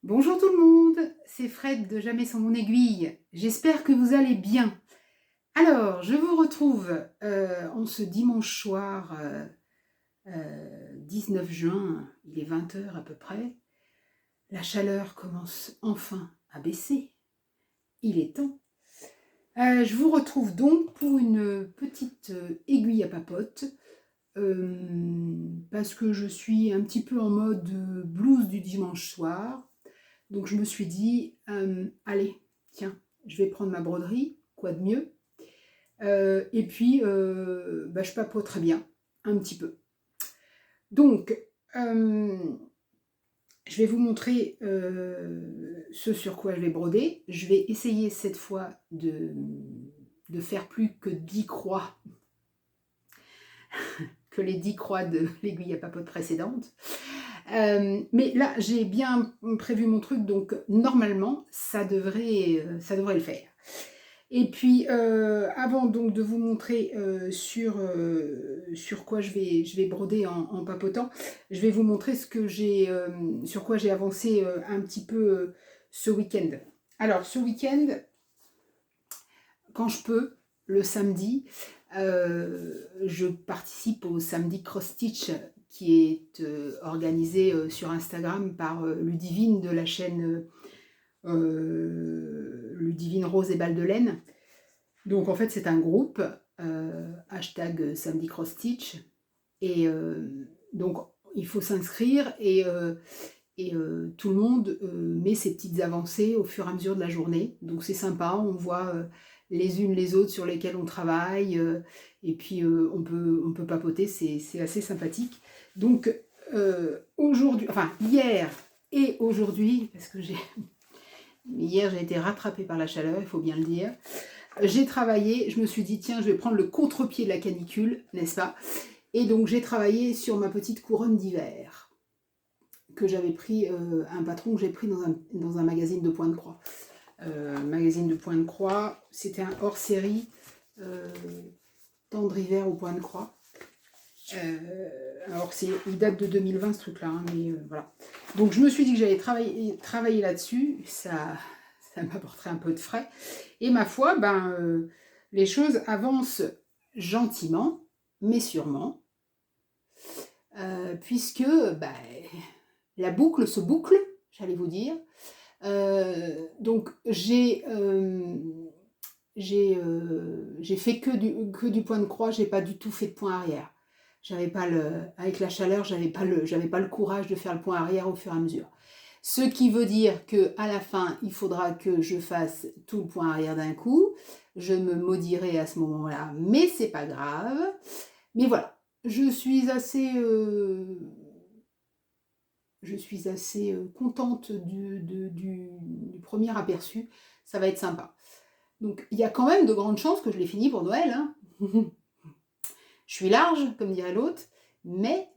Bonjour tout le monde, c'est Fred de Jamais sans mon aiguille. J'espère que vous allez bien. Alors, je vous retrouve en ce dimanche soir 19 juin, il est 20 h à peu près. La chaleur commence enfin à baisser. Il est temps. Je vous retrouve donc pour une petite aiguille à papote parce que je suis un petit peu en mode blues du dimanche soir. Donc je me suis dit, allez, tiens, je vais prendre ma broderie, quoi de mieux. Et puis, je papote très bien, un petit peu. Donc, je vais vous montrer ce sur quoi je vais broder. Je vais essayer cette fois de faire plus que 10 croix, que les 10 croix de l'aiguille à papote précédente. Mais là, j'ai bien prévu mon truc, donc normalement, ça devrait le faire. Et puis, avant donc de vous montrer sur quoi je vais broder en papotant, je vais vous montrer sur quoi j'ai avancé un petit peu ce week-end. Alors, ce week-end, quand je peux, le samedi, je participe au samedi cross-stitch qui est organisé sur Instagram par Ludivine de la chaîne Ludivine Rose et Balles de Laine. Donc en fait c'est un groupe, hashtag samedi cross-stitch, et donc il faut s'inscrire et tout le monde met ses petites avancées au fur et à mesure de la journée. Donc c'est sympa, on voit les unes les autres sur lesquelles on travaille, et puis on peut papoter, c'est assez sympathique. Donc aujourd'hui, enfin hier et aujourd'hui, parce que hier j'ai été rattrapée par la chaleur, il faut bien le dire, j'ai travaillé, je me suis dit tiens je vais prendre le contre-pied de la canicule, n'est-ce pas? Et donc j'ai travaillé sur ma petite couronne d'hiver que j'avais pris, un patron que j'ai pris dans un magazine de Point de Croix. Magazine de Point de Croix, c'était un hors-série, Tendre hiver au Point de Croix. Alors il date de 2020 ce truc là, hein, mais voilà. Donc je me suis dit que j'allais travailler là-dessus, ça m'apporterait un peu de frais. Et ma foi, les choses avancent gentiment, mais sûrement, puisque la boucle se boucle, j'allais vous dire. Donc j'ai fait que du point de croix, j'ai pas du tout fait de point arrière. J'avais pas avec la chaleur, j'avais pas le courage de faire le point arrière au fur et à mesure. Ce qui veut dire que à la fin, il faudra que je fasse tout le point arrière d'un coup. Je me maudirai à ce moment-là, mais c'est pas grave. Mais voilà, je suis assez contente du premier aperçu. Ça va être sympa. Donc il y a quand même de grandes chances que je l'ai fini pour Noël. Hein. Je suis large, comme dirait l'autre, mais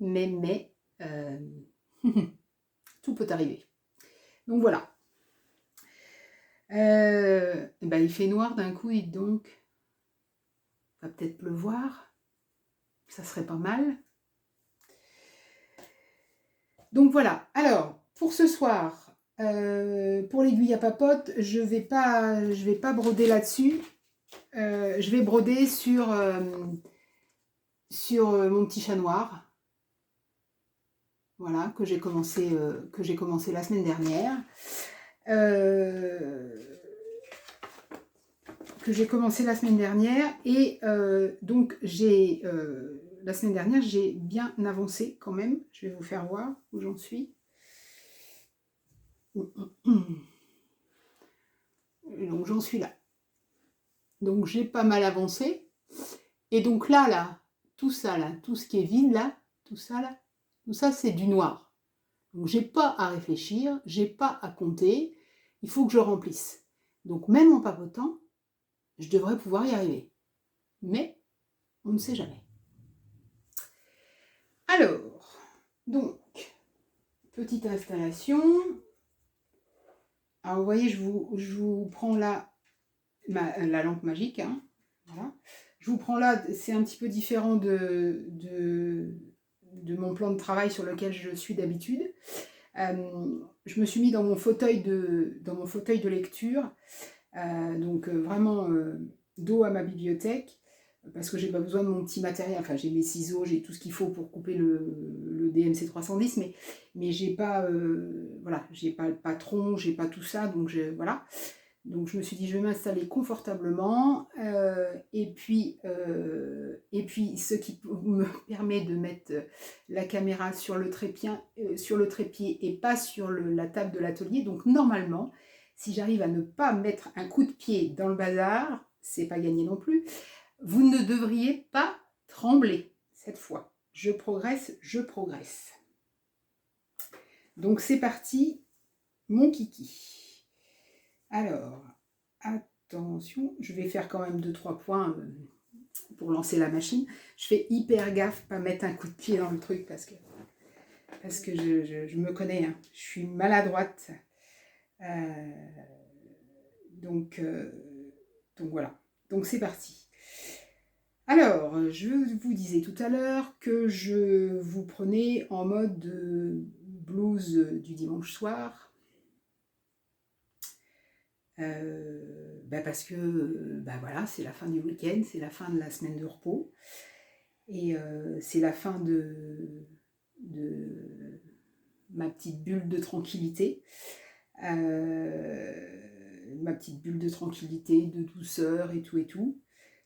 tout peut arriver. Donc voilà. Il fait noir d'un coup, et donc va peut-être pleuvoir. Ça serait pas mal. Donc voilà. Alors, pour ce soir, pour l'aiguille à papote, je vais pas broder là-dessus. Je vais broder sur mon petit chat noir. Voilà, que j'ai commencé la semaine dernière. Et donc la semaine dernière j'ai bien avancé quand même. Je vais vous faire voir où j'en suis. Donc j'en suis là. Donc j'ai pas mal avancé. Et donc là, tout ça là, tout ce qui est vide là, tout ça c'est du noir. Donc j'ai pas à réfléchir, j'ai pas à compter, il faut que je remplisse. Donc même en papotant, je devrais pouvoir y arriver. Mais on ne sait jamais. Alors, donc, petite installation. Alors vous voyez, je vous prends là la lampe magique. Hein, voilà. Je vous prends là, c'est un petit peu différent de mon plan de travail sur lequel je suis d'habitude. Je me suis mis dans mon fauteuil de lecture, donc vraiment dos à ma bibliothèque, parce que j'ai pas besoin de mon petit matériel. Enfin, j'ai mes ciseaux, j'ai tout ce qu'il faut pour couper le DMC 310, mais j'ai pas, voilà, j'ai pas le patron, j'ai pas tout ça, donc voilà. Donc je me suis dit, je vais m'installer confortablement, et puis ce qui me permet de mettre la caméra sur le trépied et pas sur la table de l'atelier. Donc normalement, si j'arrive à ne pas mettre un coup de pied dans le bazar, c'est pas gagné non plus. Vous ne devriez pas trembler cette fois. Je progresse, je progresse. Donc c'est parti, mon kiki. Alors, attention, je vais faire quand même 2-3 points pour lancer la machine. Je fais hyper gaffe, pas mettre un coup de pied dans le truc parce que je me connais, hein. Je suis maladroite. Donc voilà, donc c'est parti. Alors, je vous disais tout à l'heure que je vous prenais en mode blues du dimanche soir. Parce que voilà, c'est la fin du week-end, c'est la fin de la semaine de repos. Et c'est la fin de ma petite bulle de tranquillité. Ma petite bulle de tranquillité, de douceur et tout et tout.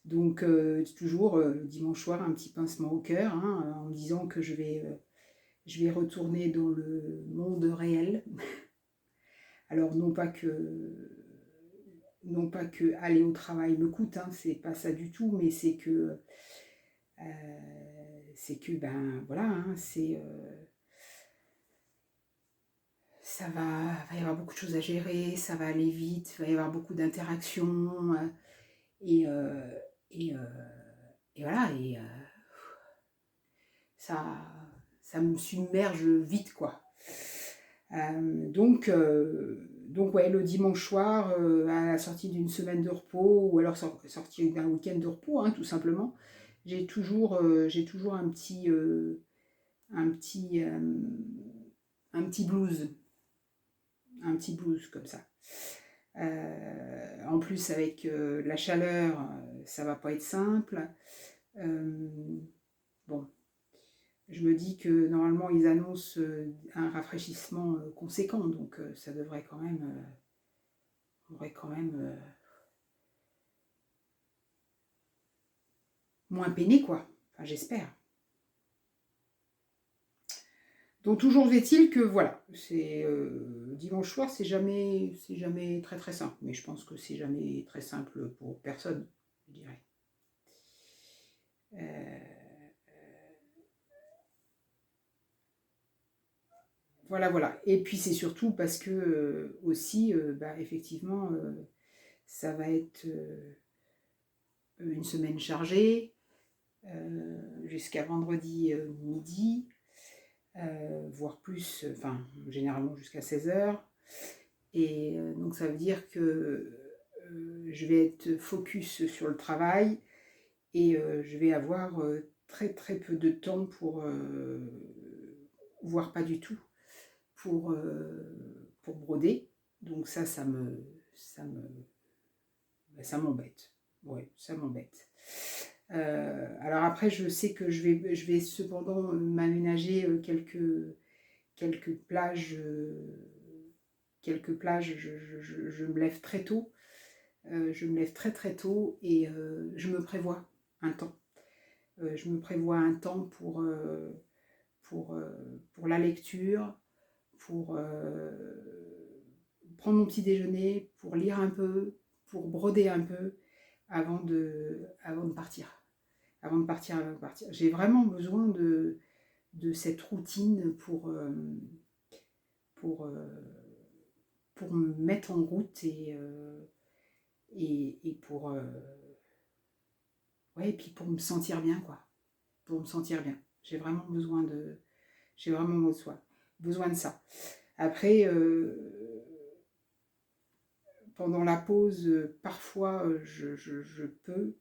Donc toujours dimanche soir un petit pincement au cœur, hein, en me disant que je vais retourner dans le monde réel. Alors non pas que aller au travail me coûte, hein, c'est pas ça du tout, mais c'est que ben voilà, hein, ça va y avoir beaucoup de choses à gérer, ça va aller vite, il va y avoir beaucoup d'interactions, et voilà, et ça me submerge vite, quoi. Donc ouais, le dimanche soir, à la sortie d'une semaine de repos, ou alors sortie d'un week-end de repos, hein, tout simplement, j'ai toujours un petit blues, comme ça. En plus, avec la chaleur, ça va pas être simple. Bon, je me dis que normalement ils annoncent un rafraîchissement conséquent, donc ça devrait quand même, moins peiner, quoi. Enfin, j'espère. Donc toujours est-il que voilà, c'est dimanche soir, c'est jamais très très simple, mais je pense que c'est jamais très simple pour personne, je dirais. Voilà. Et puis c'est surtout parce que aussi, effectivement, ça va être une semaine chargée, jusqu'à vendredi midi, voire plus, enfin généralement jusqu'à 16h. Et donc ça veut dire que je vais être focus sur le travail, et je vais avoir très très peu de temps pour, voire pas du tout, pour broder. Donc ça m'embête. Ouais, ça m'embête. Alors après, je sais que je vais cependant m'aménager quelques plages. Je me lève très tôt. Je me lève très très tôt, et je me prévois un temps. Je me prévois un temps pour la lecture, pour prendre mon petit déjeuner, pour lire un peu, pour broder un peu avant de partir. Avant de partir. J'ai vraiment besoin de cette routine pour me mettre en route, et pour ouais, et puis pour me sentir bien, quoi. Pour me sentir bien. J'ai vraiment besoin de ça. Après, pendant la pause, parfois je peux,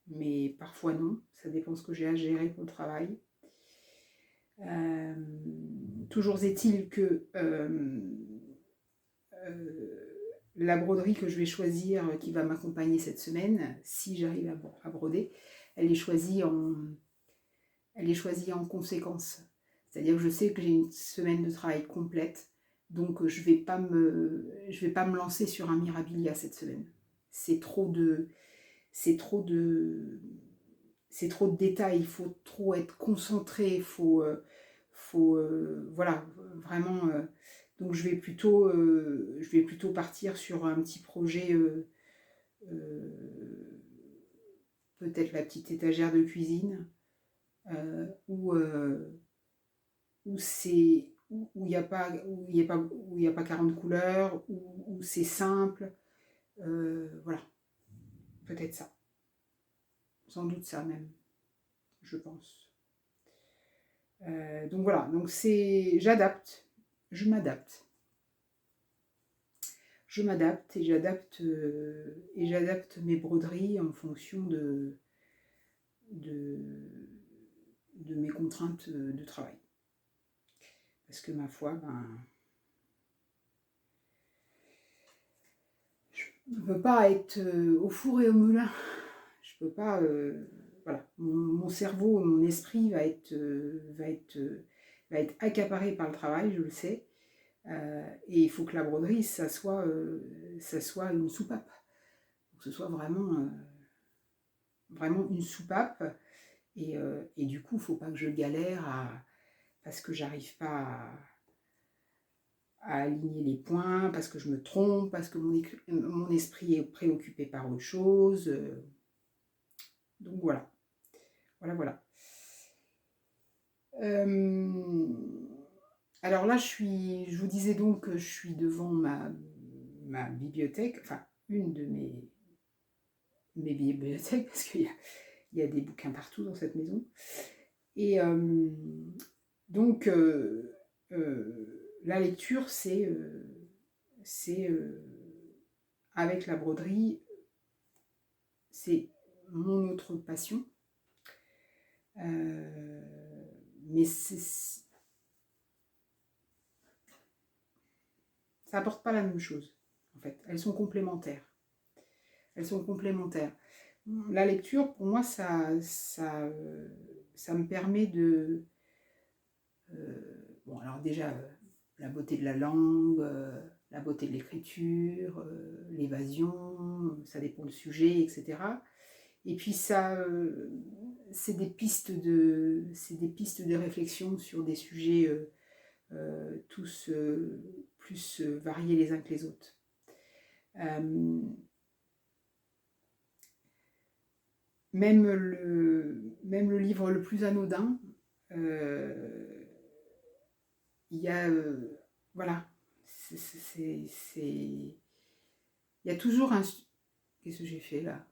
mais parfois non. Ça dépend ce que j'ai à gérer pour le travail. Toujours est-il que la broderie que je vais choisir, qui va m'accompagner cette semaine, si j'arrive à broder, elle est choisie en conséquence. C'est-à-dire que je sais que j'ai une semaine de travail complète, donc je vais pas me lancer sur un Mirabilia cette semaine. C'est trop de détails, il faut trop être concentré, il faut voilà, vraiment. Donc je vais plutôt partir sur un petit projet, peut-être la petite étagère de cuisine, où il n'y a pas 40 couleurs, où c'est simple, voilà, peut-être ça, sans doute ça même, je pense. Donc voilà, donc je m'adapte et j'adapte mes broderies en fonction de mes contraintes de travail. Parce que ma foi, je ne peux pas être au four et au moulin. Je peux pas. Voilà, mon cerveau, mon esprit va être accaparé par le travail, je le sais. Et il faut que la broderie, ça soit une soupape. Que ce soit vraiment une soupape. Et du coup, il ne faut pas que je galère parce que j'arrive pas à aligner les points, parce que je me trompe, parce que mon esprit est préoccupé par autre chose. Donc voilà. Voilà. Alors là, je vous disais donc que je suis devant ma bibliothèque, enfin une de mes bibliothèques, parce qu'il y a des bouquins partout dans cette maison. Et donc, la lecture, c'est avec la broderie, c'est mon autre passion. Mais ça apporte pas la même chose, en fait. Elles sont complémentaires. La lecture, pour moi, ça me permet de... bon, alors déjà, la beauté de la langue, la beauté de l'écriture, l'évasion, ça dépend du sujet, etc. Et puis ça, c'est des pistes de réflexion sur des sujets tous plus variés les uns que les autres. Même le livre le plus anodin, il y a voilà, il y a toujours un... Qu'est-ce que j'ai fait là?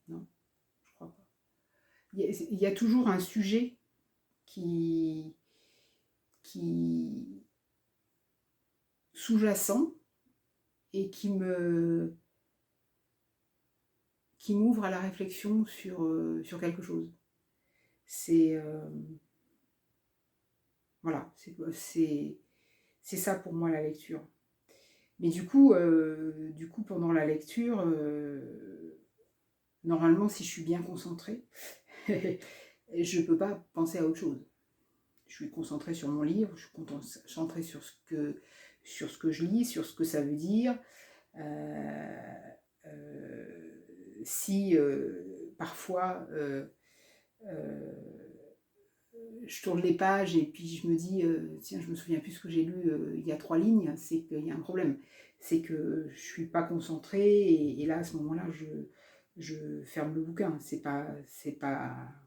Non, je crois pas. Il y a toujours un sujet qui sous-jacent et qui m'ouvre à la réflexion sur quelque chose. C'est voilà, c'est ça pour moi la lecture. Mais du coup pendant la lecture, normalement, si je suis bien concentrée, je ne peux pas penser à autre chose. Je suis concentrée sur mon livre, je suis concentrée sur ce que je lis, sur ce que ça veut dire. Si parfois je tourne les pages et puis je me dis tiens, je me souviens plus ce que j'ai lu il y a 3 lignes, c'est qu'il y a un problème. C'est que je suis pas concentrée et là à ce moment-là je ferme le bouquin. C'est pas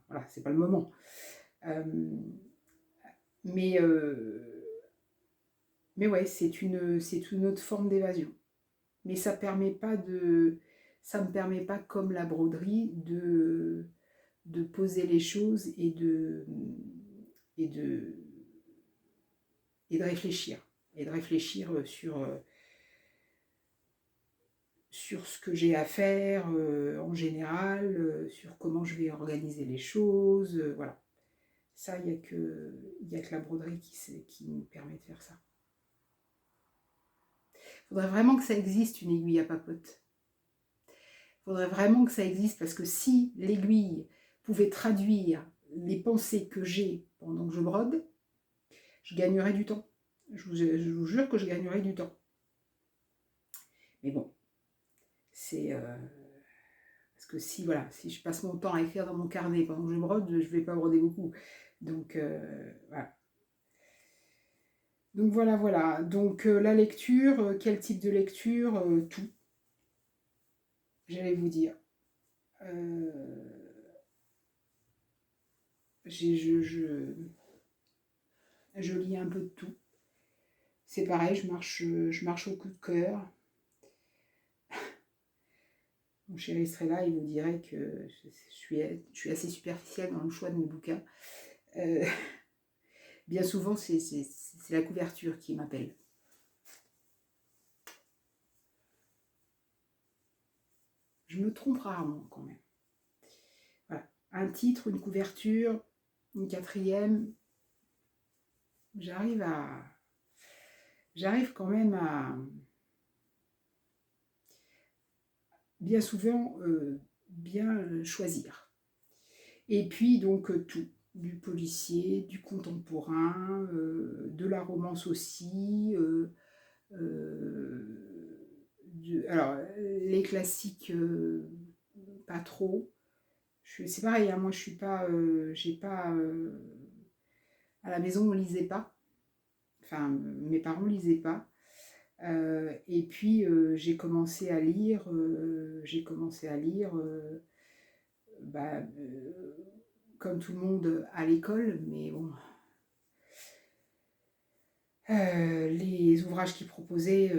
le moment. Mais ouais, c'est une autre forme d'évasion. Mais ça me permet pas, comme la broderie, de poser les choses et de réfléchir. Et de réfléchir sur ce que j'ai à faire en général, sur comment je vais organiser les choses, voilà. Ça, il n'y a que la broderie qui me permet de faire ça. Il faudrait vraiment que ça existe, une aiguille à papote. Il faudrait vraiment que ça existe, parce que si l'aiguille pouvait traduire les pensées que j'ai pendant que je brode, je gagnerais du temps. Je vous jure que je gagnerais du temps. Mais bon, c'est... parce que si je passe mon temps à écrire dans mon carnet pendant que je brode, je ne vais pas broder beaucoup. Donc voilà. Donc voilà. Donc la lecture, quel type de lecture tout. J'allais vous dire. Je lis un peu de tout. C'est pareil, je marche au coup de cœur. Mon chéri serait là, il vous dirait que je suis assez superficielle dans le choix de mes bouquins. Bien souvent, c'est la couverture qui m'appelle. Je me trompe rarement quand même. Voilà. Un titre, une couverture, une quatrième. J'arrive quand même à bien souvent bien choisir. Et puis donc tout, du policier, du contemporain, de la romance aussi. Alors les classiques, pas trop. C'est pareil, hein, moi je suis pas, j'ai pas, à la maison on lisait pas. Enfin, mes parents lisaient pas. Et puis j'ai commencé à lire, bah, comme tout le monde à l'école, mais bon, les ouvrages qu'ils proposaient,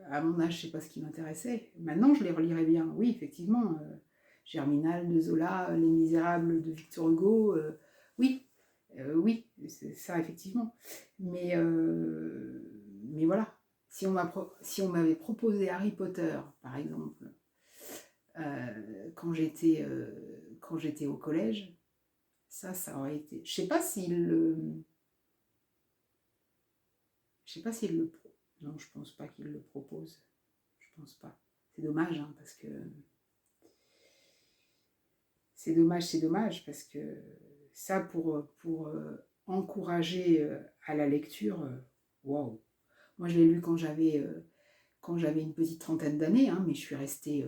à mon âge, je sais pas ce qui m'intéressait. Maintenant, je les relirais bien. Oui, effectivement, Germinal de Zola, Les Misérables de Victor Hugo, oui, oui, c'est ça, effectivement. Mais voilà, si on m'avait proposé Harry Potter, par exemple, quand j'étais au collège, ça aurait été... Je sais pas s'il le... Non, je pense pas qu'il le propose. Je pense pas. C'est dommage, hein, parce que... C'est dommage, parce que ça, pour encourager à la lecture, waouh. Moi, je l'ai lu quand j'avais une petite trentaine d'années, hein, mais je suis restée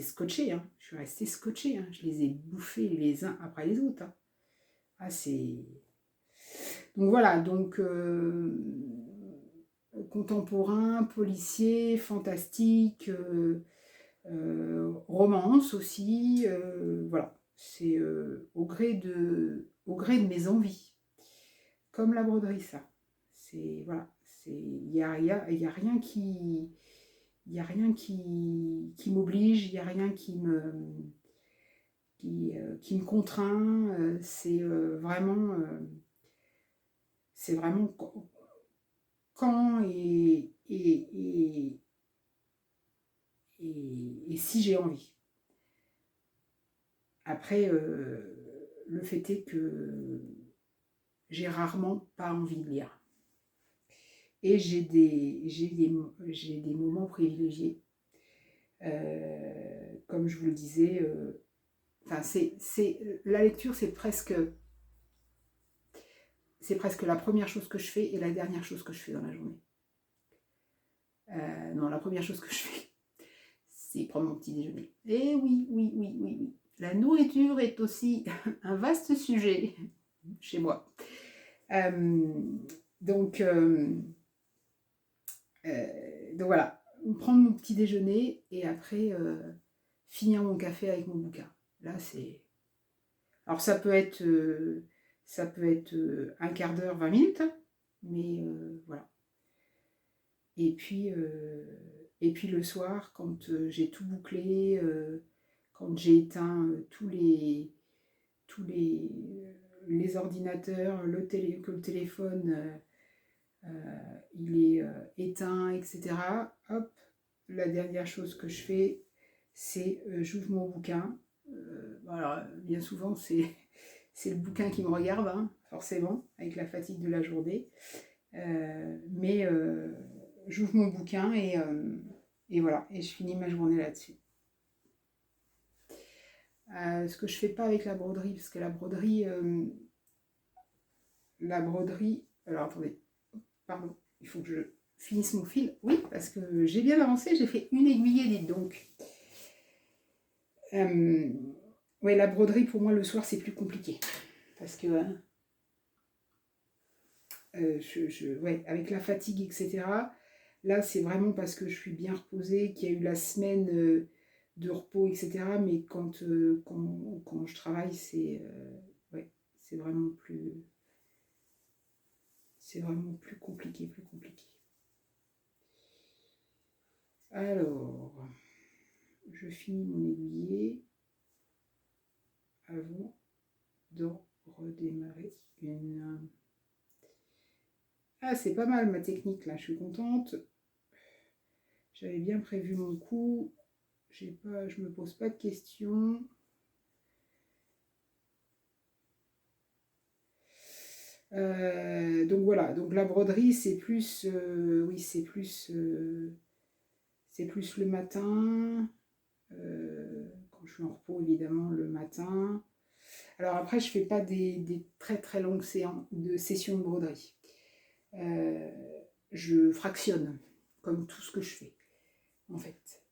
scotchée. Hein. Je suis restée scotchée. Hein. Je les ai bouffés les uns après les autres. Hein. Ah, c'est... Donc voilà, donc contemporain, policier, fantastique, romance aussi, voilà. C'est au gré de mes envies. Comme la broderie, ça. C'est, voilà, il y a rien qui... Il n'y a rien qui m'oblige, il n'y a rien qui me contraint. C'est vraiment quand et si j'ai envie. Après, le fait est que j'ai rarement pas envie de lire. Et j'ai des moments privilégiés. Comme je vous le disais, la lecture, c'est presque la première chose que je fais et la dernière chose que je fais dans la journée. Non, la première chose que je fais, c'est prendre mon petit déjeuner. Et oui. La nourriture est aussi un vaste sujet chez moi. Donc voilà, prendre mon petit déjeuner et après finir mon café avec mon bouquin. Là, c'est... Alors ça peut être un quart d'heure, 20 minutes, hein, mais voilà. Et puis le soir, quand j'ai tout bouclé, quand j'ai éteint tous les ordinateurs, que le téléphone il est éteint, etc. Hop, la dernière chose que je fais, c'est j'ouvre mon bouquin. Voilà, bien souvent, c'est c'est le bouquin qui me regarde, hein, forcément, avec la fatigue de la journée. Mais j'ouvre mon bouquin et voilà, et je finis ma journée là-dessus. Ce que je fais pas avec la broderie, parce que la broderie, alors attendez, pardon, il faut que je finisse mon fil. Oui, parce que j'ai bien avancé, j'ai fait une aiguillée, dites donc. Ouais, la broderie, pour moi, le soir, c'est plus compliqué. Parce que, ouais, avec la fatigue, etc., là, c'est vraiment parce que je suis bien reposée, qu'il y a eu la semaine de repos, etc. Mais quand je travaille, ouais, c'est vraiment plus compliqué, plus compliqué. Alors, je finis mon aiguillé avant de redémarrer une... Ah, c'est pas mal ma technique là, je suis contente. J'avais bien prévu mon coup. Je me pose pas de questions. Donc voilà, donc la broderie c'est plus, oui c'est plus le matin, quand je suis en repos évidemment le matin. Alors après je fais pas des très très longues sessions de broderie. Je fractionne comme tout ce que je fais en fait,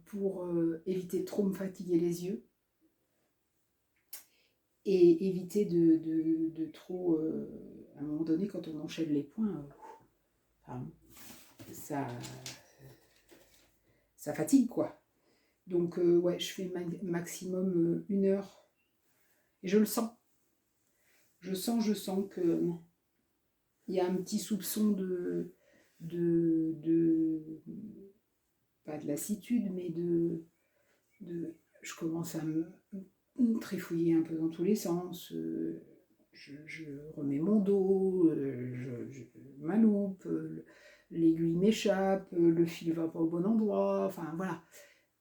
pour éviter de trop me fatiguer les yeux et éviter de trop, à un moment donné quand on enchaîne les points, ça fatigue quoi. Donc ouais, je fais maximum 1 heure et je le sens. Je sens que il y a un petit soupçon pas de lassitude, mais je commence à me trifouiller un peu dans tous les sens. Je remets mon dos, ma loupe, l'aiguille m'échappe, le fil va pas au bon endroit, enfin voilà.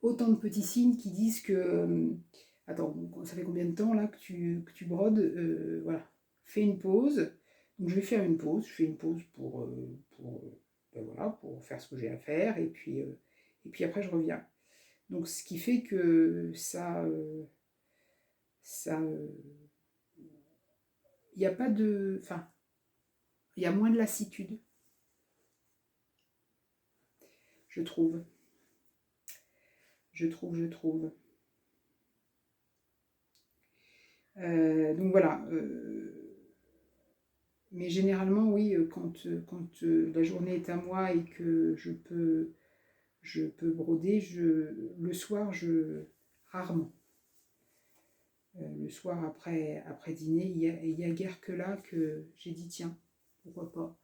Autant de petits signes qui disent que... attends, ça fait combien de temps là que tu brodes, voilà, fais une pause. Donc je vais faire une pause, je fais une pause ben voilà, pour faire ce que j'ai à faire, et puis après je reviens. Donc ce qui fait que il n'y a pas de... Enfin, il y a moins de lassitude, je trouve. Je trouve. Donc voilà. Mais généralement, oui, quand la journée est à moi et que je peux broder, le soir, rarement. Le soir, après dîner, il y a guère que là que j'ai dit, tiens, pourquoi pas.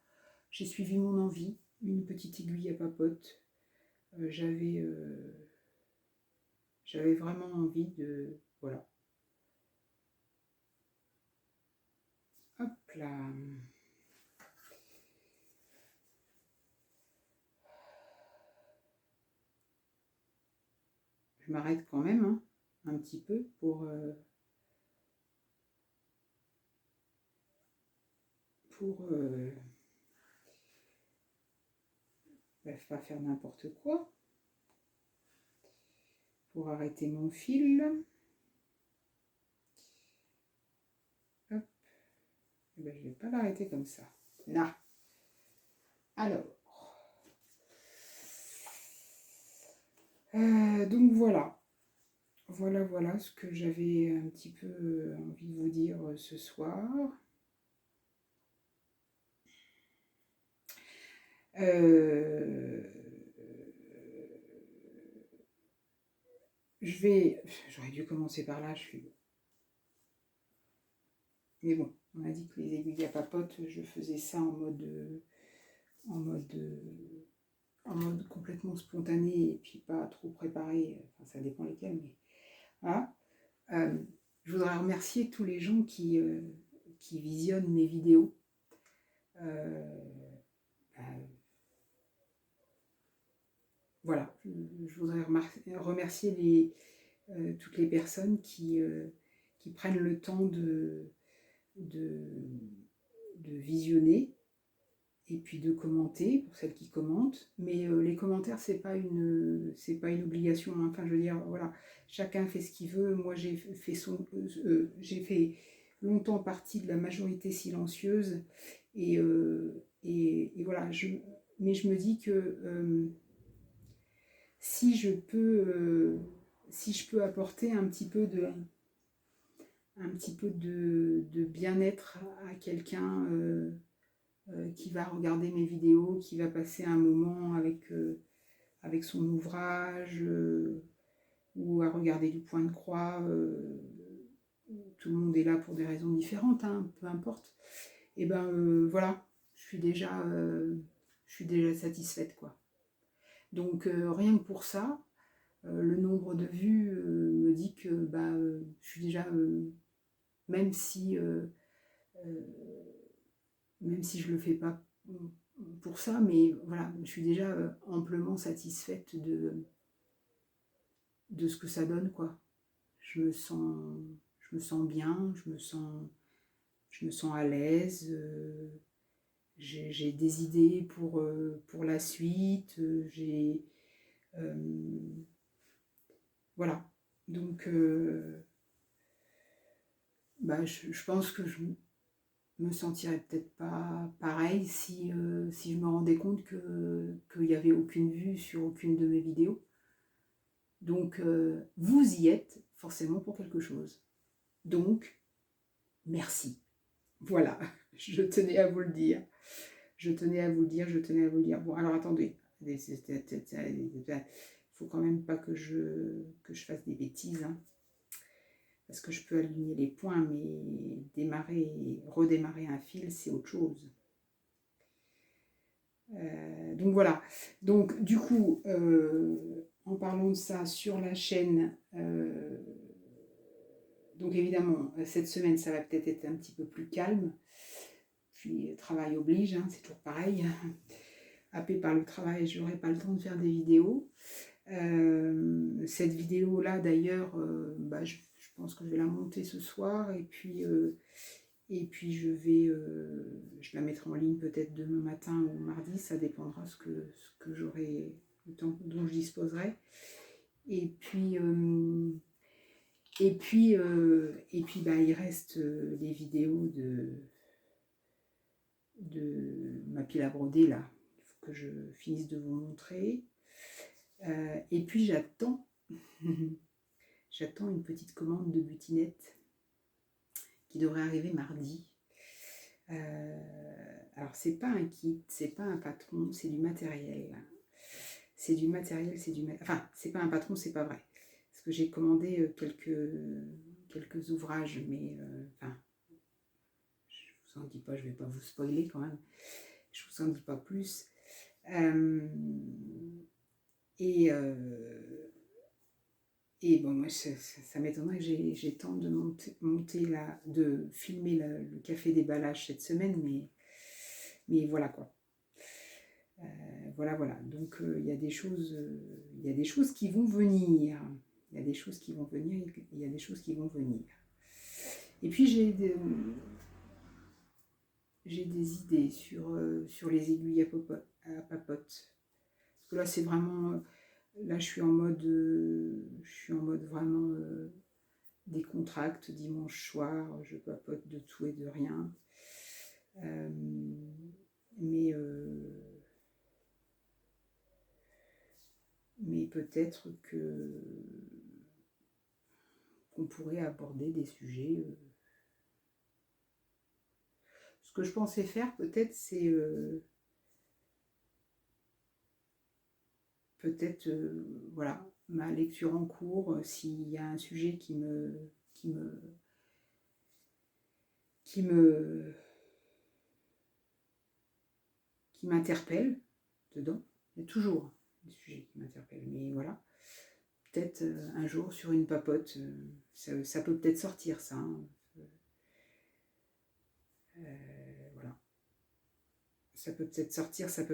J'ai suivi mon envie, une petite aiguille à papote. J'avais vraiment envie de... Voilà. Hop là. Je m'arrête quand même, hein, un petit peu pour pas faire n'importe quoi, pour arrêter mon fil. Hop. Eh ben, je ne vais pas l'arrêter comme ça. Là. Alors. Donc voilà. Voilà ce que j'avais un petit peu envie de vous dire ce soir. J'aurais dû commencer par là, mais bon, on a dit que les aiguilles à papote, je faisais ça en mode complètement spontané et puis pas trop préparé, enfin ça dépend lesquels, mais voilà. Je voudrais remercier tous les gens qui visionnent mes vidéos. Voilà, je voudrais remercier toutes les personnes qui qui prennent le temps de visionner et puis de commenter pour celles qui commentent. Mais les commentaires, c'est pas une obligation, hein. Enfin, je veux dire, voilà, chacun fait ce qu'il veut. Moi, j'ai fait longtemps partie de la majorité silencieuse et voilà. Mais je me dis que si je peux apporter un petit peu de bien-être à quelqu'un qui va regarder mes vidéos, qui va passer un moment avec son ouvrage ou à regarder du point de croix. Tout le monde est là pour des raisons différentes, hein, peu importe. Et ben voilà, je suis déjà satisfaite, quoi. Donc rien que pour ça, le nombre de vues me dit que je suis déjà, même si je le fais pas pour ça, mais voilà, je suis déjà amplement satisfaite de ce que ça donne, quoi. Je me sens bien, je me sens à l'aise, j'ai des idées pour la suite, voilà. Donc je pense que je me sentirais peut-être pas pareil si je me rendais compte qu'il n'y avait aucune vue sur aucune de mes vidéos. Donc vous y êtes forcément pour quelque chose. Donc merci. Voilà, je tenais à vous le dire. Bon, alors attendez. Il faut quand même pas que je fasse des bêtises, hein. Parce que je peux aligner les points, mais démarrer et redémarrer un fil, c'est autre chose. Donc voilà. Donc du coup, en parlant de ça sur la chaîne, donc évidemment, cette semaine, ça va peut-être être un petit peu plus calme. Puis travail oblige, hein, c'est toujours pareil. Happé par le travail, je n'aurai pas le temps de faire des vidéos. Cette vidéo-là, d'ailleurs, je pense que je vais la monter ce soir. Et puis je la mettrai en ligne peut-être demain matin ou mardi. Ça dépendra ce que j'aurai, le temps dont je disposerai. Et puis il reste les vidéos de ma pile à broder là. Il faut que je finisse de vous montrer. Et puis j'attends une petite commande de butinette qui devrait arriver mardi. Alors c'est pas un kit, c'est pas un patron, c'est du matériel. Enfin, c'est pas un patron, c'est pas vrai. Parce que j'ai commandé quelques ouvrages, mais je vous en dis pas, je vais pas vous spoiler quand même. Je vous en dis pas plus. Et bon, moi, ça m'étonnerait que j'ai temps de de filmer le café déballage cette semaine, mais voilà quoi. Voilà. Donc il y a des choses qui vont venir. Il y a des choses qui vont venir. Et puis j'ai des idées sur les aiguilles à papote. Parce que là, c'est vraiment... Là, je suis en mode vraiment décontracte, dimanche soir, je papote de tout et de rien. Mais peut-être qu'on pourrait aborder des sujets. Ce que je pensais faire, peut-être, c'est... voilà, ma lecture en cours, s'il y a un sujet qui m'interpelle dedans. Il y a toujours des sujets qui m'interpellent, mais voilà. Peut-être un jour sur une papote, ça peut peut-être sortir ça, hein. Voilà. Ça peut peut-être sortir. Ça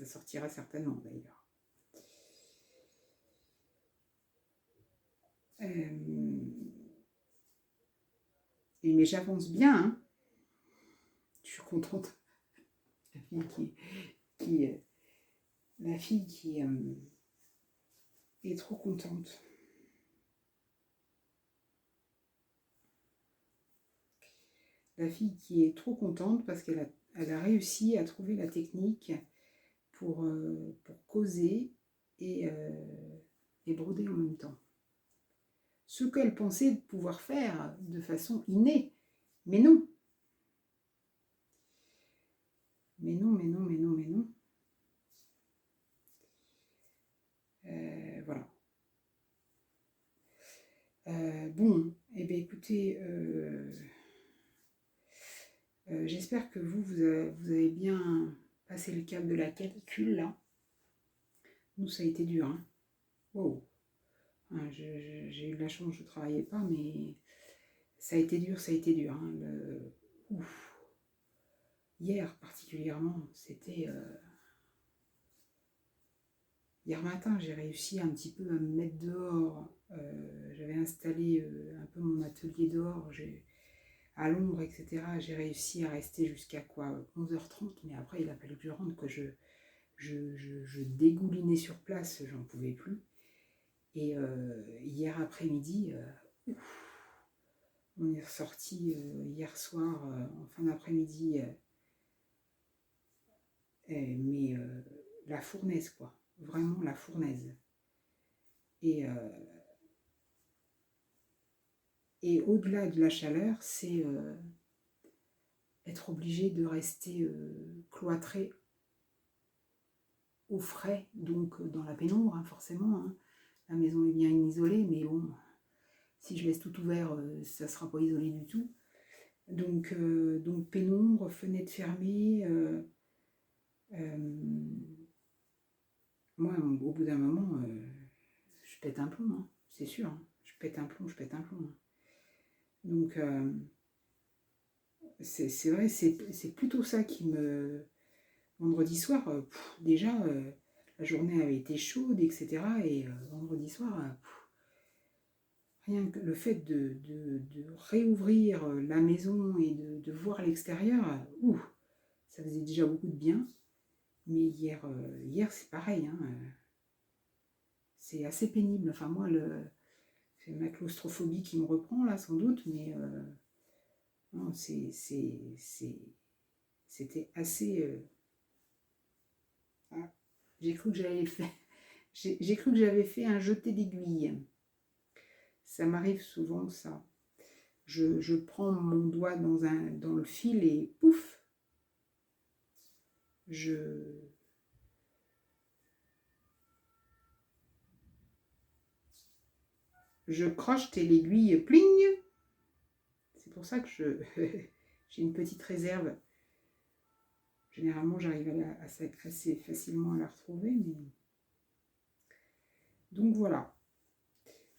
sortira certainement d'ailleurs. Mais j'avance bien, hein. Je suis contente. La fille qui est trop contente. La fille qui est trop contente parce qu'elle a réussi à trouver la technique pour causer et broder en même temps. Ce qu'elle pensait pouvoir faire de façon innée. Mais non. Mais non. Voilà. Bon, eh bien écoutez, j'espère que vous avez bien passé le cap de la canicule là. Nous, ça a été dur. Hein. Wow. Hein, j'ai eu de la chance, je ne travaillais pas, mais ça a été dur. Hein. Ouf. Hier particulièrement, c'était... Hier matin, j'ai réussi un petit peu à me mettre dehors. J'avais installé un peu mon atelier dehors, à l'ombre, etc. J'ai réussi à rester jusqu'à quoi 11h30, mais après il a fallu que je rentre, que je dégoulinais sur place, j'en pouvais plus. Et hier après-midi, on est ressorti hier soir, en fin d'après-midi, mais la fournaise quoi, vraiment la fournaise. Et au-delà de la chaleur, c'est être obligé de rester cloîtré au frais, donc dans la pénombre, hein, forcément. Hein. La maison est bien isolée, mais bon, si je laisse tout ouvert, ça ne sera pas isolé du tout. Donc pénombre, fenêtre fermée. Moi, au bout d'un moment, je pète un plomb, hein, c'est sûr. Hein. Je pète un plomb. Hein. Donc, c'est vrai, c'est plutôt ça qui me... Vendredi soir, déjà, la journée avait été chaude, etc. Et vendredi soir, rien que le fait de réouvrir la maison et de voir l'extérieur, ça faisait déjà beaucoup de bien. Mais hier c'est pareil. Hein, c'est assez pénible. Enfin, moi, c'est ma claustrophobie qui me reprend, là, sans doute. Mais non, c'était assez... J'ai cru que j'avais fait un jeté d'aiguille. Ça m'arrive souvent, ça. Je prends mon doigt dans le fil et pouf, je croche et l'aiguille pling. C'est pour ça que j'ai une petite réserve. Généralement, j'arrive assez facilement à la retrouver. Mais... Donc voilà.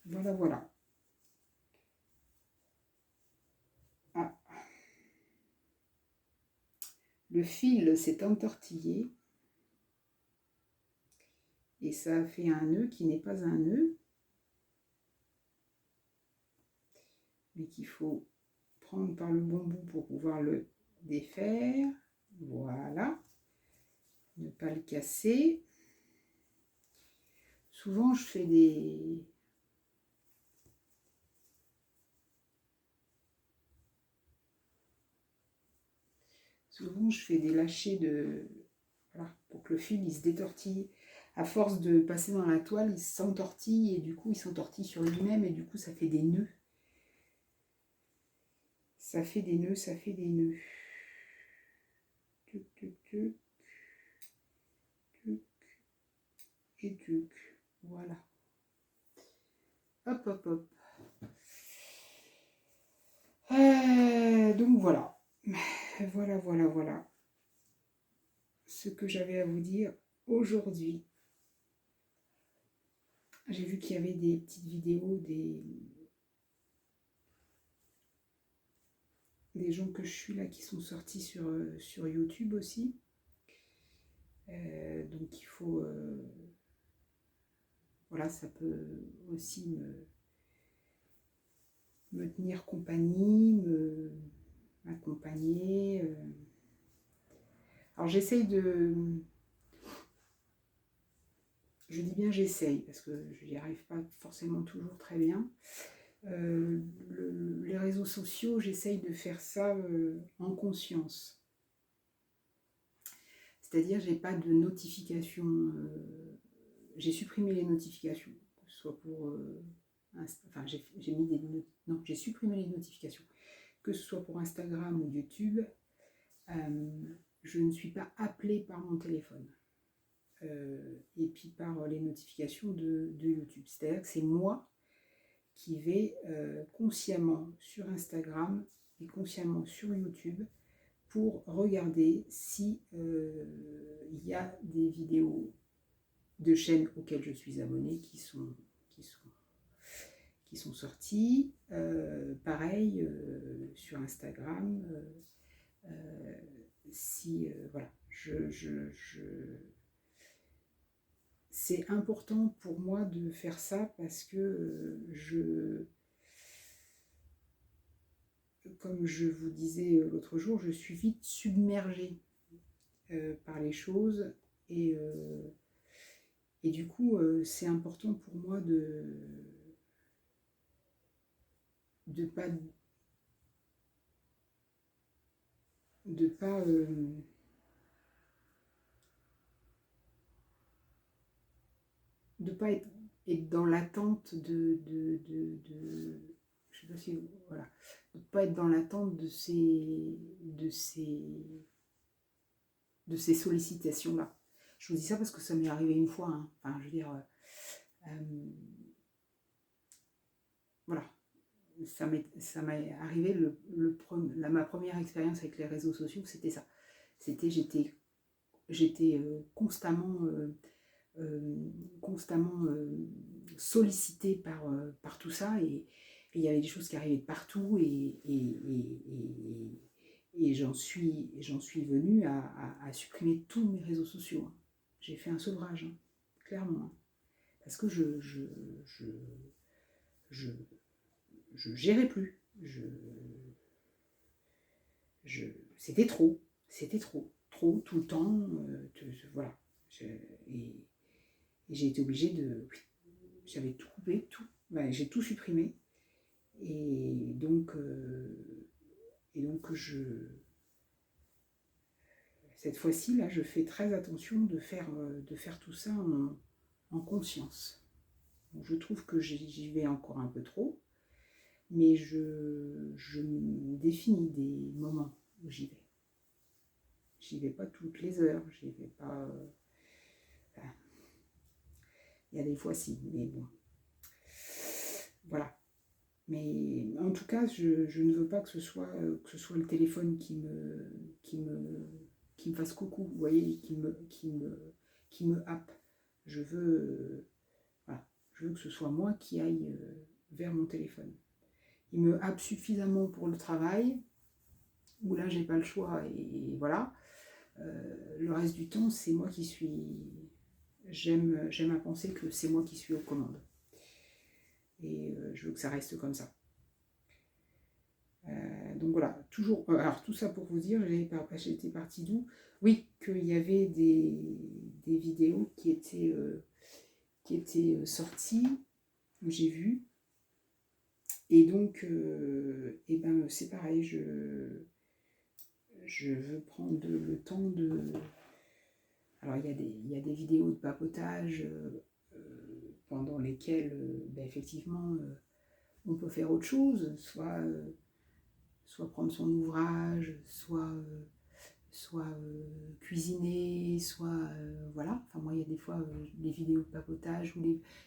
Voilà. Ah. Le fil s'est entortillé. Et ça a fait un nœud qui n'est pas un nœud. Mais qu'il faut prendre par le bon bout pour pouvoir le défaire. Voilà. Ne pas le casser. Souvent, je fais des... lâchers de... Voilà, pour que le fil il se détortille. À force de passer dans la toile, il s'entortille et du coup, il s'entortille sur lui-même et du coup, ça fait des nœuds. Ça fait des nœuds. Tuc. Et tuc. Voilà. Hop. Donc voilà. Voilà. Ce que j'avais à vous dire aujourd'hui. J'ai vu qu'il y avait des petites vidéos, des gens que je suis là qui sont sortis sur YouTube aussi. Donc il faut... voilà, ça peut aussi me tenir compagnie, m'accompagner. Alors j'essaye de... Je dis bien j'essaye, parce que je n'y arrive pas forcément toujours très bien. Les réseaux sociaux, j'essaye de faire ça en conscience. C'est-à-dire, j'ai pas de notifications. J'ai supprimé les notifications, que ce soit pour... enfin, j'ai mis des... Non, j'ai supprimé les notifications, que ce soit pour Instagram ou YouTube. Je ne suis pas appelée par mon téléphone. Et puis par les notifications de YouTube. C'est-à-dire que c'est moi qui vais consciemment sur Instagram et consciemment sur YouTube pour regarder si il y a des vidéos de chaînes auxquelles je suis abonnée qui sont sorties. Pareil sur Instagram. Si voilà, c'est important pour moi de faire ça parce que comme je vous disais l'autre jour, je suis vite submergée par les choses et du coup c'est important pour moi de pas être dans l'attente je sais pas si voilà, de pas être dans l'attente de ces sollicitations là. Je vous dis ça parce que ça m'est arrivé une fois, hein. Enfin je veux dire voilà, ça m'est arrivé ma première expérience avec les réseaux sociaux, c'était ça. C'était j'étais constamment sollicitée par tout ça et il y avait des choses qui arrivaient de partout et j'en suis venue à supprimer tous mes réseaux sociaux, hein. J'ai fait un sevrage, hein, clairement, hein, parce que je gérais plus. C'était trop tout le temps. Voilà. Et j'ai été obligée de... J'avais tout coupé, tout. Ben, j'ai tout supprimé. Et donc cette fois-ci, là, je fais très attention de faire tout ça en conscience. Donc, je trouve que j'y vais encore un peu trop, mais je me définis des moments où j'y vais. J'y vais pas toutes les heures, j'y vais pas... Enfin, il y a des fois si, mais bon. Voilà. Mais en tout cas, je ne veux pas que ce soit le téléphone qui me fasse coucou, vous voyez, qui me happe. Je veux que ce soit moi qui aille vers mon téléphone. Il me happe suffisamment pour le travail, où là j'ai pas le choix et voilà. Le reste du temps, c'est moi qui suis... J'aime à penser que c'est moi qui suis aux commandes. Et je veux que ça reste comme ça. Donc voilà, toujours... alors tout ça pour vous dire, j'étais partie d'où? Oui, qu'il y avait des vidéos qui étaient sorties, j'ai vu. Et donc, et ben, c'est pareil, je veux prendre le temps de... Alors, il y a des vidéos de papotage pendant lesquelles, ben, effectivement, on peut faire autre chose, soit prendre son ouvrage, soit cuisiner, soit... voilà. Enfin, moi, il y a des fois des vidéos de papotage,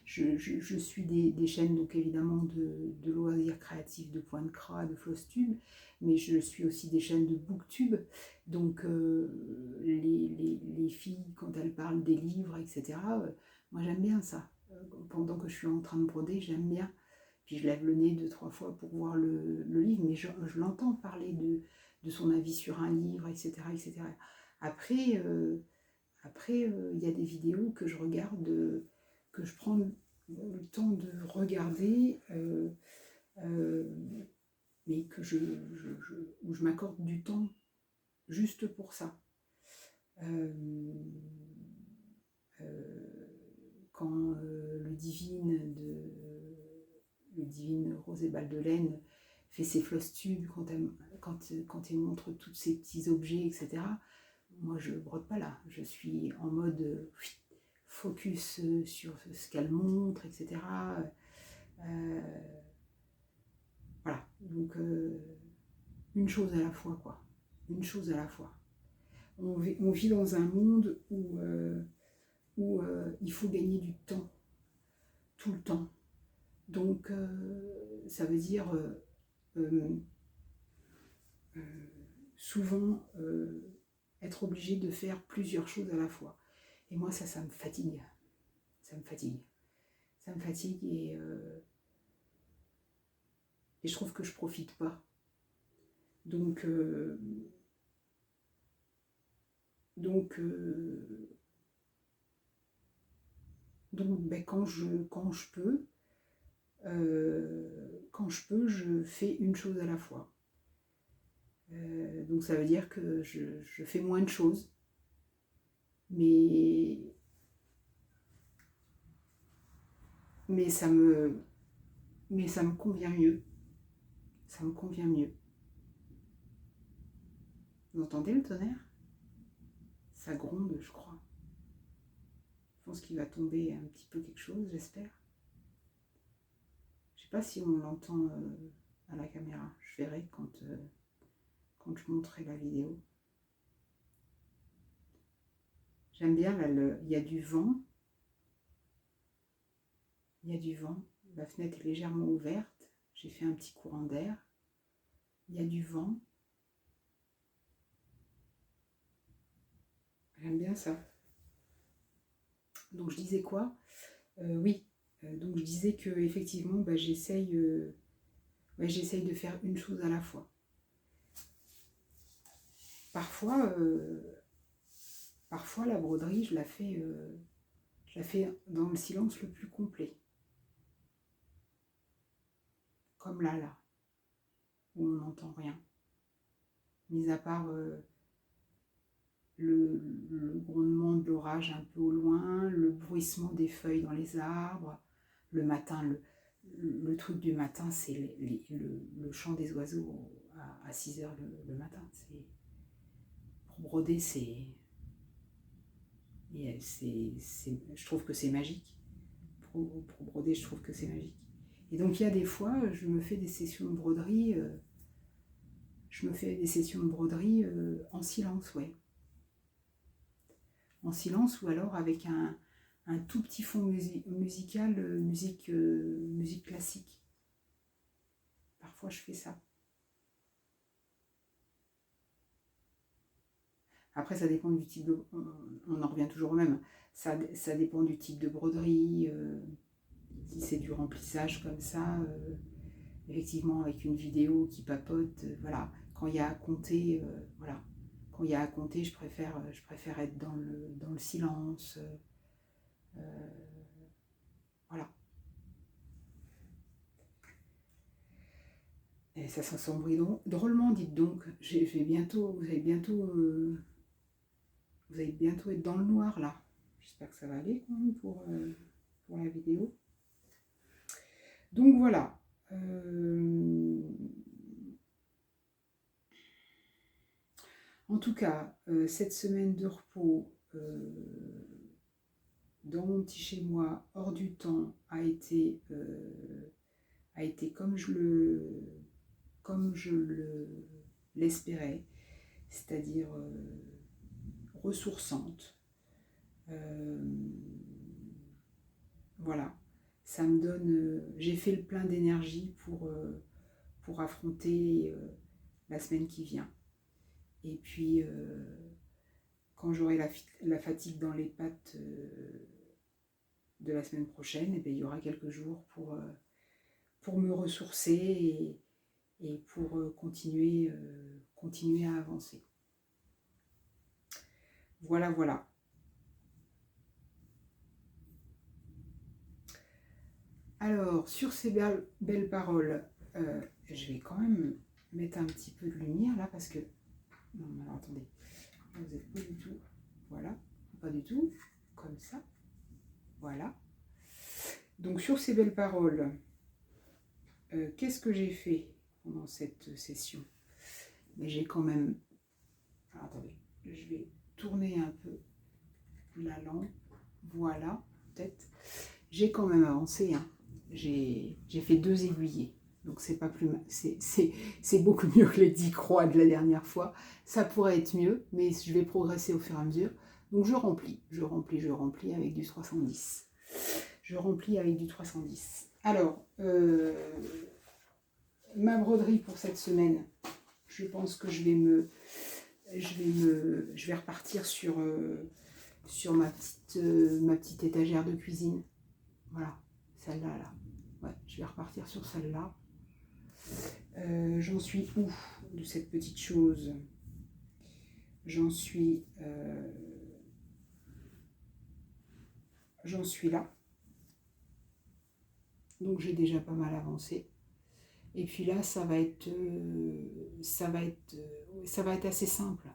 je suis des chaînes, donc évidemment, de loisirs créatifs, de Point de Cras, de Flosstube, mais je suis aussi des chaînes de Booktube. Donc, les filles, quand elles parlent des livres, etc., moi, j'aime bien ça. Pendant que je suis en train de broder, j'aime bien. Puis je lève le nez 2-3 fois pour voir le livre, mais je l'entends parler de son avis sur un livre, etc. etc. Après, il y a des vidéos que je regarde, que je prends le temps de regarder mais que où je m'accorde du temps juste pour ça. Quand le divine Rosée Baldelaine fait ses floss tubes, quand elle montre tous ces petits objets, etc., moi je brode pas là, je suis en mode focus sur ce qu'elle montre, etc. Voilà, donc une chose à la fois, quoi. Une chose à la fois. On vit dans un monde où il faut gagner du temps, tout le temps. Donc ça veut dire souvent être obligé de faire plusieurs choses à la fois. Et moi ça me fatigue. Ça me fatigue. Ça me fatigue et je trouve que je profite pas. Donc ben, quand je peux, je fais une chose à la fois. Donc ça veut dire que je fais moins de choses, mais ça me convient mieux. Ça me convient mieux. Vous entendez le tonnerre? Ça gronde, je crois. Je pense qu'il va tomber un petit peu quelque chose, j'espère. Je sais pas si on l'entend à la caméra. Je verrai quand je montrerai la vidéo. J'aime bien, là, il y a du vent. Il y a du vent. La fenêtre est légèrement ouverte. J'ai fait un petit courant d'air. Il y a du vent. J'aime bien ça. Donc je disais quoi? Oui. Donc je disais que effectivement, bah, j'essaye de faire une chose à la fois. Parfois, la broderie, je la fais dans le silence le plus complet. Comme là, où on n'entend rien. Mis à part le grondement de l'orage un peu au loin, le bruissement des feuilles dans les arbres. Le matin, le truc du matin, c'est le chant des oiseaux à 6 h le matin. Pour broder, je trouve que c'est magique. Pour broder, je trouve que c'est magique. Et donc il y a des fois, je me fais des sessions de broderie, en silence, ouais. En silence ou alors avec un tout petit fond musical, musique classique. Parfois je fais ça. Après ça dépend du type de... On en revient toujours au même. Ça dépend du type de broderie. Si c'est du remplissage comme ça, effectivement avec une vidéo qui papote, voilà. Quand il y a à compter, voilà. Quand il y a à compter, je préfère être dans le silence. Voilà. Et ça s'assombrit drôlement, dites donc. Vous allez bientôt être dans le noir là. J'espère que ça va aller quand même pour la vidéo. Donc voilà. En tout cas, cette semaine de repos dans mon petit chez moi, hors du temps, a été comme je l'espérais, c'est-à-dire ressourçante. Voilà, ça me donne... j'ai fait le plein d'énergie pour affronter la semaine qui vient. Et puis, quand j'aurai la fatigue dans les pattes de la semaine prochaine, et bien, il y aura quelques jours pour me ressourcer et pour continuer à avancer. Voilà. Alors, sur ces belles paroles, je vais quand même mettre un petit peu de lumière là parce que... Non, alors attendez, vous n'êtes pas du tout... Voilà, pas du tout, comme ça. Voilà. Donc sur ces belles paroles, qu'est-ce que j'ai fait pendant cette session? Mais j'ai quand même... Alors, attendez, je vais tourner un peu la lampe. Voilà, peut-être. J'ai quand même avancé. Hein. J'ai fait 2 aiguillés. Donc c'est pas plus mal. C'est beaucoup mieux que les 10 croix de la dernière fois. Ça pourrait être mieux, mais je vais progresser au fur et à mesure. Donc je remplis avec du 310. Je remplis avec du 310. Alors, ma broderie pour cette semaine, je pense que je vais repartir sur ma petite étagère de cuisine. Voilà, celle-là, là. Ouais, je vais repartir sur celle-là. J'en suis où de cette petite chose? J'en suis là. Donc j'ai déjà pas mal avancé. Et puis là, ça va être assez simple.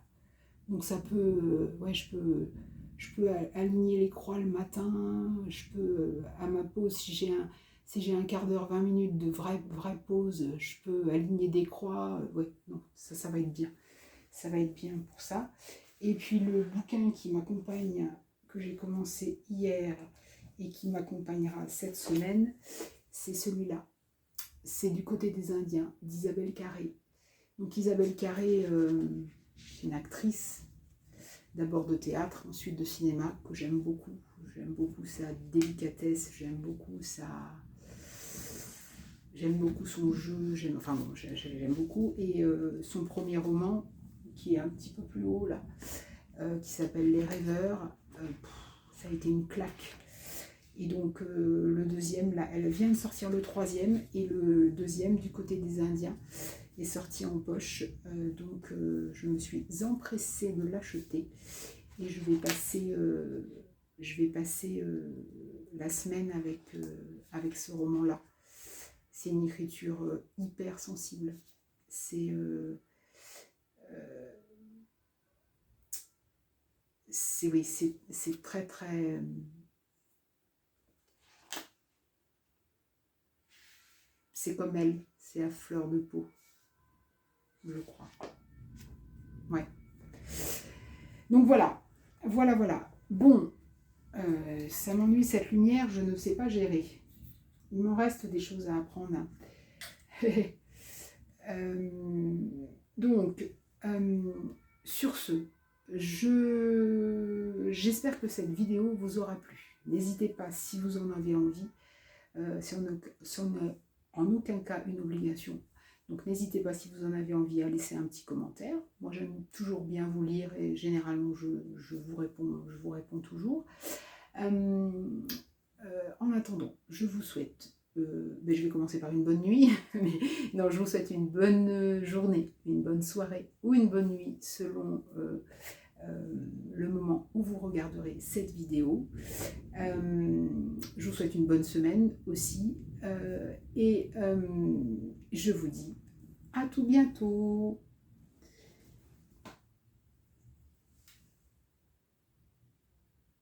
Donc ça peut, ouais, je peux aligner les croix le matin. Je peux, à ma pause, si j'ai un quart d'heure, 20 minutes de vraie pause, je peux aligner des croix. Ouais, non, ça va être bien. Ça va être bien pour ça. Et puis le bouquin qui m'accompagne, que j'ai commencé hier et qui m'accompagnera cette semaine, c'est celui-là. C'est Du côté des Indiens, d'Isabelle Carré. Donc Isabelle Carré, c'est une actrice, d'abord de théâtre, ensuite de cinéma, que j'aime beaucoup. J'aime beaucoup sa délicatesse, j'aime beaucoup son jeu, j'aime beaucoup. Et son premier roman, qui est un petit peu plus haut là, qui s'appelle Les Rêveurs, ça a été une claque. Et donc le deuxième, là, elle vient de sortir le 3e, et le 2e, Du côté des Indiens, est sorti en poche. Donc je me suis empressée de l'acheter, et je vais passer la semaine avec ce roman-là. C'est une écriture hyper sensible. C'est très très... C'est comme elle, c'est à fleur de peau, je crois. Ouais. Donc voilà. Bon, ça m'ennuie cette lumière, je ne sais pas gérer. Il m'en reste des choses à apprendre. Donc, sur ce, j'espère que cette vidéo vous aura plu. N'hésitez pas, si vous en avez envie, c'est en aucun cas une obligation. Donc n'hésitez pas, si vous en avez envie, à laisser un petit commentaire. Moi j'aime toujours bien vous lire, et généralement je vous réponds toujours. En attendant, je vous souhaite, je vais commencer par une bonne nuit, mais non, je vous souhaite une bonne journée, une bonne soirée ou une bonne nuit selon le moment où vous regarderez cette vidéo. Je vous souhaite une bonne semaine aussi, et je vous dis à tout bientôt.